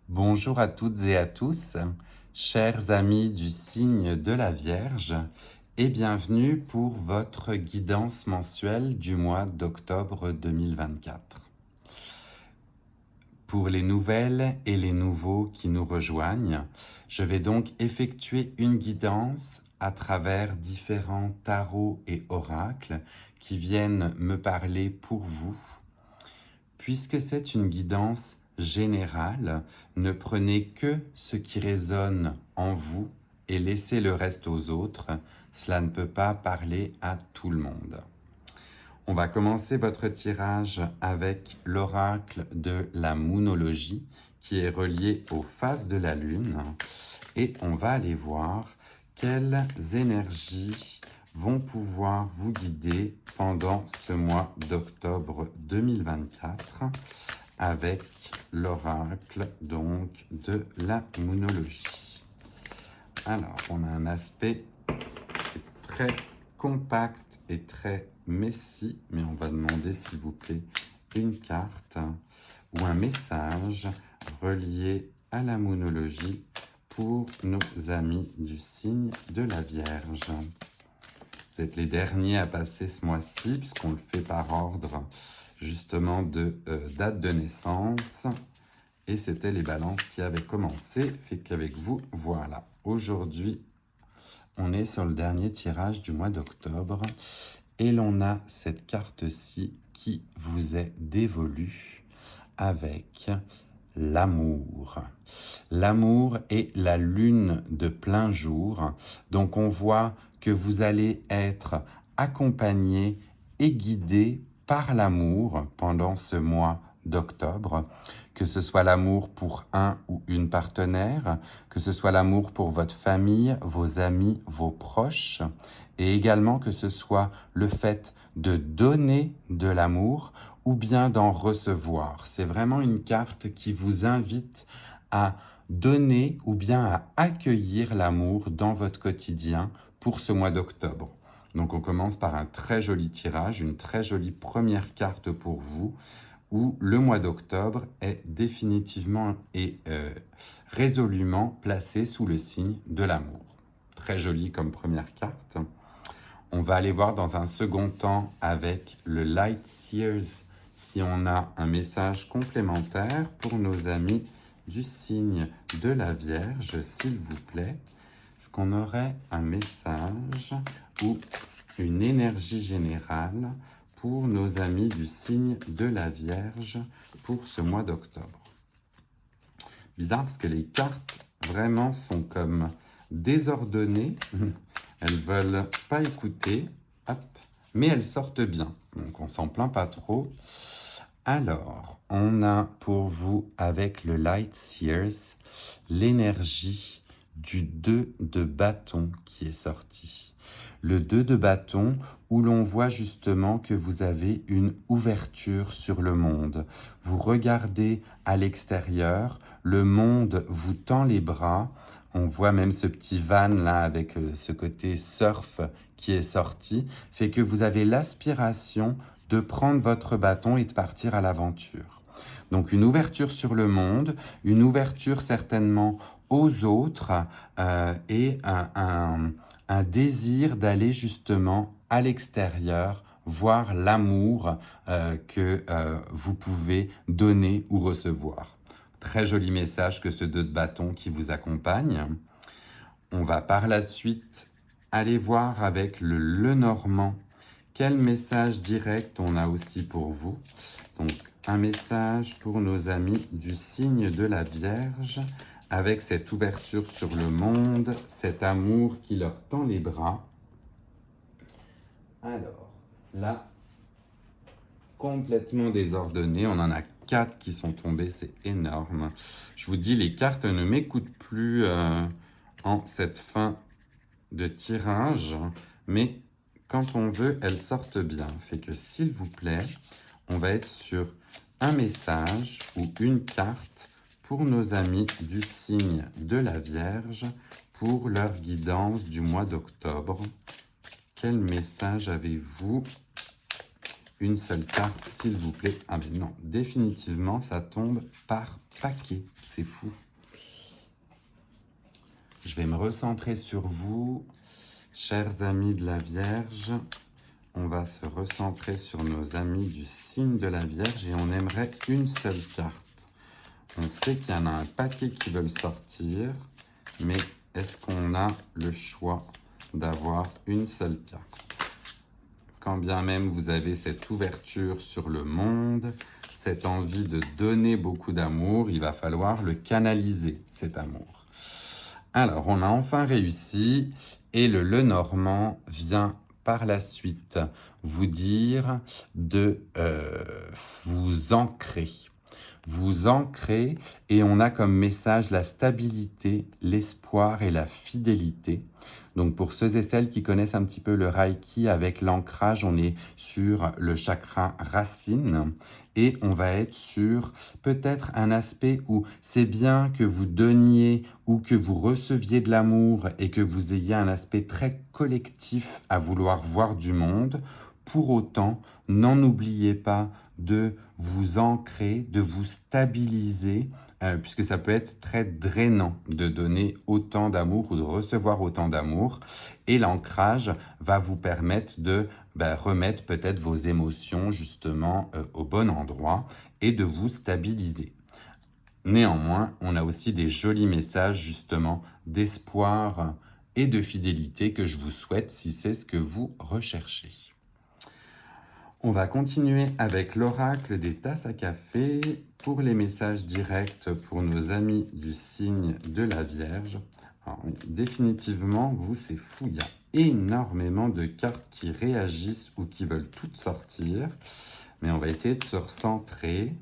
Bonjour à toutes et à tous, chers amis du signe de la Vierge, et bienvenue pour votre guidance mensuelle du mois d'octobre 2024. Pour les nouvelles et les nouveaux qui nous rejoignent, je vais donc effectuer une guidance à travers différents tarots et oracles qui viennent me parler pour vous. Puisque c'est une guidance générale, ne prenez que ce qui résonne en vous et laissez le reste aux autres. Cela ne peut pas parler à tout le monde. On va commencer votre tirage avec l'oracle de la moonologie qui est relié aux phases de la Lune. Et on va aller voir quelles énergies vont pouvoir vous guider pendant ce mois d'octobre 2024 avec l'oracle donc de la moonologie. Alors, on a un aspect très compact et très messie, mais on va demander s'il vous plaît une carte ou un message relié à la moonologie pour nos amis du signe de la Vierge. Vous êtes les derniers à passer ce mois-ci, puisqu'on le fait par ordre justement de date de naissance. Et c'était les balances qui avaient commencé, fait qu'avec vous, voilà. Aujourd'hui, on est sur le dernier tirage du mois d'octobre. Et l'on a cette carte-ci qui vous est dévolue avec l'amour. L'amour est la lune de plein jour. Donc on voit que vous allez être accompagné et guidé par l'amour pendant ce mois d'octobre, que ce soit l'amour pour un ou une partenaire, que ce soit l'amour pour votre famille, vos amis, vos proches, et également que ce soit le fait de donner de l'amour ou bien d'en recevoir. C'est vraiment une carte qui vous invite à donner ou bien à accueillir l'amour dans votre quotidien pour ce mois d'octobre. Donc on commence par un très joli tirage, une très jolie première carte pour vous, où le mois d'octobre est définitivement et résolument placé sous le signe de l'amour. Très joli comme première carte. On va aller voir dans un second temps avec le Light Seers si on a un message complémentaire pour nos amis du signe de la Vierge, s'il vous plaît. Est-ce qu'on aurait un message ou une énergie générale pour nos amis du signe de la Vierge pour ce mois d'octobre? Bizarre parce que les cartes vraiment sont comme désordonnées. Elles veulent pas écouter, hop, mais elles sortent bien. Donc on s'en plaint pas trop. Alors, on a pour vous avec le Light Seers l'énergie du 2 de bâton qui est sorti. Le 2 de bâton où l'on voit justement que vous avez une ouverture sur le monde. Vous regardez à l'extérieur, le monde vous tend les bras. On voit même ce petit van là avec ce côté surf qui est sorti, fait que vous avez l'aspiration de prendre votre bâton et de partir à l'aventure. Donc une ouverture sur le monde, une ouverture certainement aux autres et un désir d'aller justement à l'extérieur, voir l'amour que vous pouvez donner ou recevoir. Très joli message que ce 2 de bâton qui vous accompagne. On va par la suite aller voir avec le Lenormand quel message direct on a aussi pour vous. Donc un message pour nos amis du signe de la Vierge avec cette ouverture sur le monde, cet amour qui leur tend les bras. Alors là, complètement désordonné, on en a 4 qui sont tombés, c'est énorme. Je vous dis, les cartes ne m'écoutent plus en cette fin de tirage, mais quand on veut, elles sortent bien. Fait que s'il vous plaît, on va être sur un message ou une carte pour nos amis du signe de la Vierge pour leur guidance du mois d'octobre. Quel message avez-vous une seule carte, s'il vous plaît. Ah mais non, définitivement, ça tombe par paquet. C'est fou. Je vais me recentrer sur vous, chers amis de la Vierge. On va se recentrer sur nos amis du signe de la Vierge et on aimerait une seule carte. On sait qu'il y en a un paquet qui veulent sortir, mais est-ce qu'on a le choix d'avoir une seule carte? Quand bien même vous avez cette ouverture sur le monde, cette envie de donner beaucoup d'amour, il va falloir le canaliser, cet amour. Alors, on a enfin réussi et le Lenormand vient par la suite vous dire de vous ancrer. Vous ancrer et on a comme message la stabilité, l'espoir et la fidélité. Donc pour ceux et celles qui connaissent un petit peu le Reiki, avec l'ancrage, on est sur le chakra racine et on va être sur peut-être un aspect où c'est bien que vous donniez ou que vous receviez de l'amour et que vous ayez un aspect très collectif à vouloir voir du monde. Pour autant, n'en oubliez pas de vous ancrer, de vous stabiliser, puisque ça peut être très drainant de donner autant d'amour ou de recevoir autant d'amour. Et l'ancrage va vous permettre de remettre peut-être vos émotions justement au bon endroit et de vous stabiliser. Néanmoins, on a aussi des jolis messages justement d'espoir et de fidélité que je vous souhaite si c'est ce que vous recherchez. On va continuer avec l'oracle des tasses à café pour les messages directs pour nos amis du signe de la Vierge. Alors, définitivement, vous, c'est fou, il y a énormément de cartes qui réagissent ou qui veulent toutes sortir. Mais on va essayer de se recentrer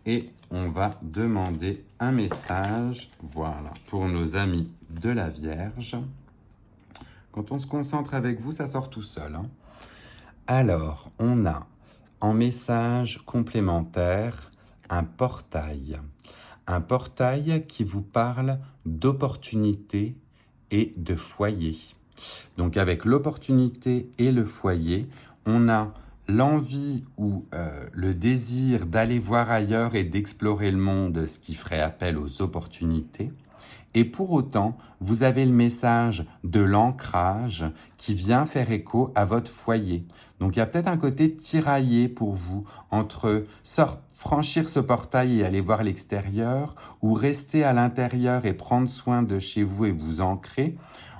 et on va demander un message, voilà, pour nos amis de la Vierge. Quand on se concentre avec vous, ça sort tout seul, hein. Alors, on a en message complémentaire un portail. Un portail qui vous parle d'opportunité et de foyer. Donc avec l'opportunité et le foyer, on a l'envie ou le désir d'aller voir ailleurs et d'explorer le monde, ce qui ferait appel aux opportunités. Et pour autant, vous avez le message de l'ancrage qui vient faire écho à votre foyer. Donc il y a peut-être un côté tiraillé pour vous entre franchir ce portail et aller voir l'extérieur ou rester à l'intérieur et prendre soin de chez vous et vous ancrer.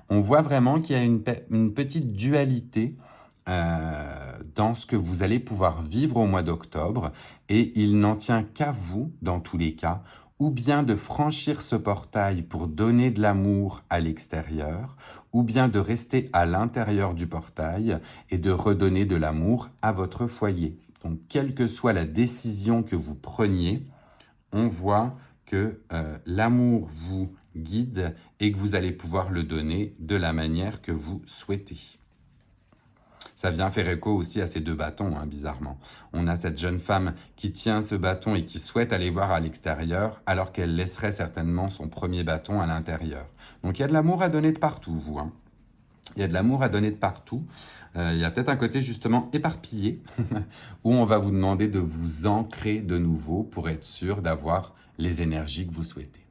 On voit vraiment qu'il y a une petite dualité dans ce que vous allez pouvoir vivre au mois d'octobre et il n'en tient qu'à vous, dans tous les cas, ou bien de franchir ce portail pour donner de l'amour à l'extérieur, ou bien de rester à l'intérieur du portail et de redonner de l'amour à votre foyer. Donc, quelle que soit la décision que vous preniez, on voit que l'amour vous guide et que vous allez pouvoir le donner de la manière que vous souhaitez. Ça vient faire écho aussi à ces deux bâtons, hein, bizarrement. On a cette jeune femme qui tient ce bâton et qui souhaite aller voir à l'extérieur, alors qu'elle laisserait certainement son premier bâton à l'intérieur. Donc il y a de l'amour à donner de partout, vous. Hein. Il y a de l'amour à donner de partout. Il y a peut-être un côté justement éparpillé, où on va vous demander de vous ancrer de nouveau pour être sûr d'avoir les énergies que vous souhaitez.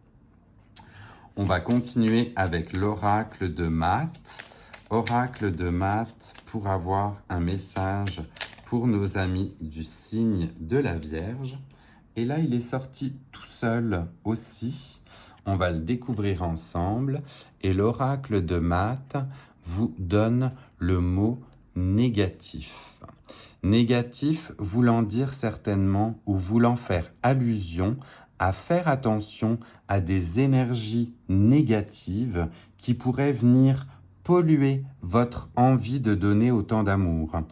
On va continuer avec l'oracle de Math. Oracle de Math pour avoir un message pour nos amis du signe de la Vierge. Et là, il est sorti tout seul aussi. On va le découvrir ensemble. Et l'oracle de Math vous donne le mot négatif. Négatif voulant dire certainement ou voulant faire allusion à faire attention à des énergies négatives qui pourraient venir polluer votre envie de donner autant d'amour.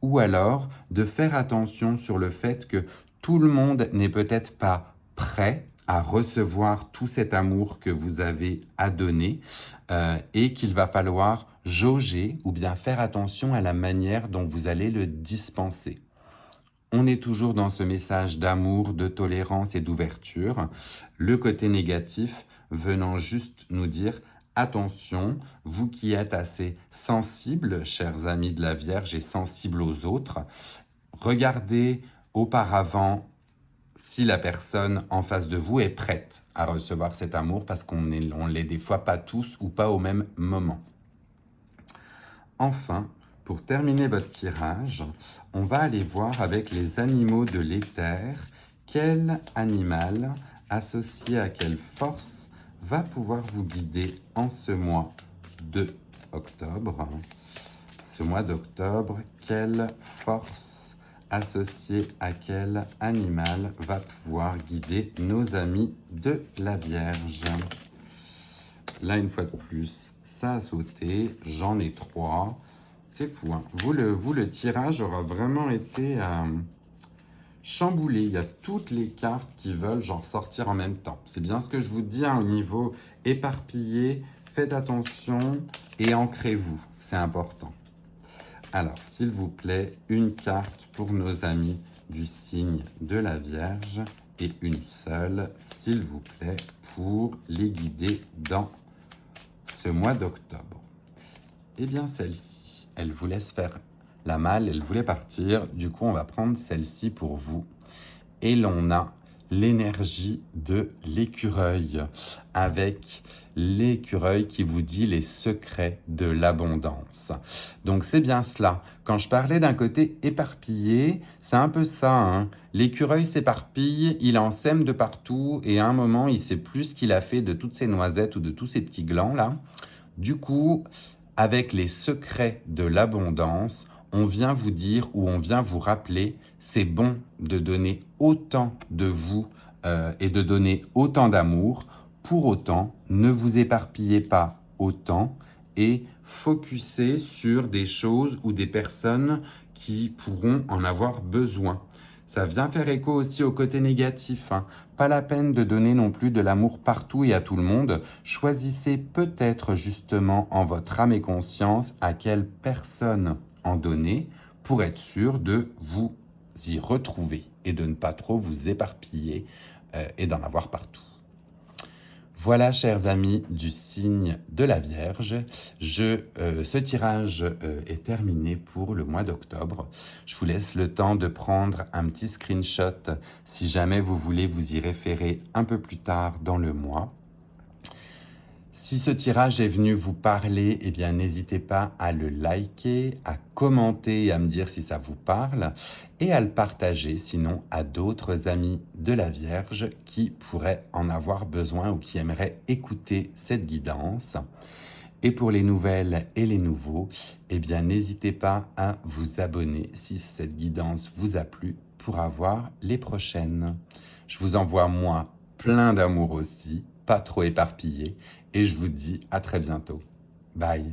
Ou alors de faire attention sur le fait que tout le monde n'est peut-être pas prêt à recevoir tout cet amour que vous avez à donner et qu'il va falloir jauger ou bien faire attention à la manière dont vous allez le dispenser. On est toujours dans ce message d'amour, de tolérance et d'ouverture. Le côté négatif venant juste nous dire attention, vous qui êtes assez sensibles, chers amis de la Vierge, et sensibles aux autres, regardez auparavant si la personne en face de vous est prête à recevoir cet amour, parce qu'on l'est des fois pas tous ou pas au même moment. Enfin, pour terminer votre tirage, on va aller voir avec les animaux de l'éther quel animal associé à quelle force va pouvoir vous guider en ce mois de octobre. Ce mois d'octobre, quelle force associée à quel animal va pouvoir guider nos amis de la Vierge? Là, une fois de plus, ça a sauté. J'en ai 3. C'est fou, hein? Vous, le tirage aura vraiment été chamboulé. Il y a toutes les cartes qui veulent genre sortir en même temps. C'est bien ce que je vous dis, hein, au niveau éparpillé. Faites attention et ancrez-vous. C'est important. Alors, s'il vous plaît, une carte pour nos amis du signe de la Vierge et une seule, s'il vous plaît, pour les guider dans ce mois d'octobre. Eh bien, celle-ci, elle vous laisse faire la malle, elle voulait partir. Du coup, on va prendre celle-ci pour vous. Et l'on a l'énergie de l'écureuil, avec l'écureuil qui vous dit les secrets de l'abondance. Donc c'est bien cela. Quand je parlais d'un côté éparpillé, c'est un peu ça, hein. L'écureuil s'éparpille, il en sème de partout et à un moment, il ne sait plus ce qu'il a fait de toutes ces noisettes ou de tous ces petits glands là. Du coup, avec les secrets de l'abondance, on vient vous dire ou on vient vous rappeler, c'est bon de donner autant de vous et de donner autant d'amour. Pour autant, ne vous éparpillez pas autant et focussez sur des choses ou des personnes qui pourront en avoir besoin. Ça vient faire écho aussi au côté négatif, hein. Pas la peine de donner non plus de l'amour partout et à tout le monde. Choisissez peut-être justement en votre âme et conscience à quelle personne en donner pour être sûr de vous y retrouver et de ne pas trop vous éparpiller et d'en avoir partout. Voilà, chers amis du signe de la Vierge, ce tirage est terminé pour le mois d'octobre. Je vous laisse le temps de prendre un petit screenshot si jamais vous voulez vous y référer un peu plus tard dans le mois. Si ce tirage est venu vous parler, eh bien, n'hésitez pas à le liker, à commenter et à me dire si ça vous parle et à le partager sinon à d'autres amis de la Vierge qui pourraient en avoir besoin ou qui aimeraient écouter cette guidance. Et pour les nouvelles et les nouveaux, eh bien, n'hésitez pas à vous abonner si cette guidance vous a plu pour avoir les prochaines. Je vous envoie, moi, plein d'amour aussi, pas trop éparpillé, et je vous dis à très bientôt. Bye.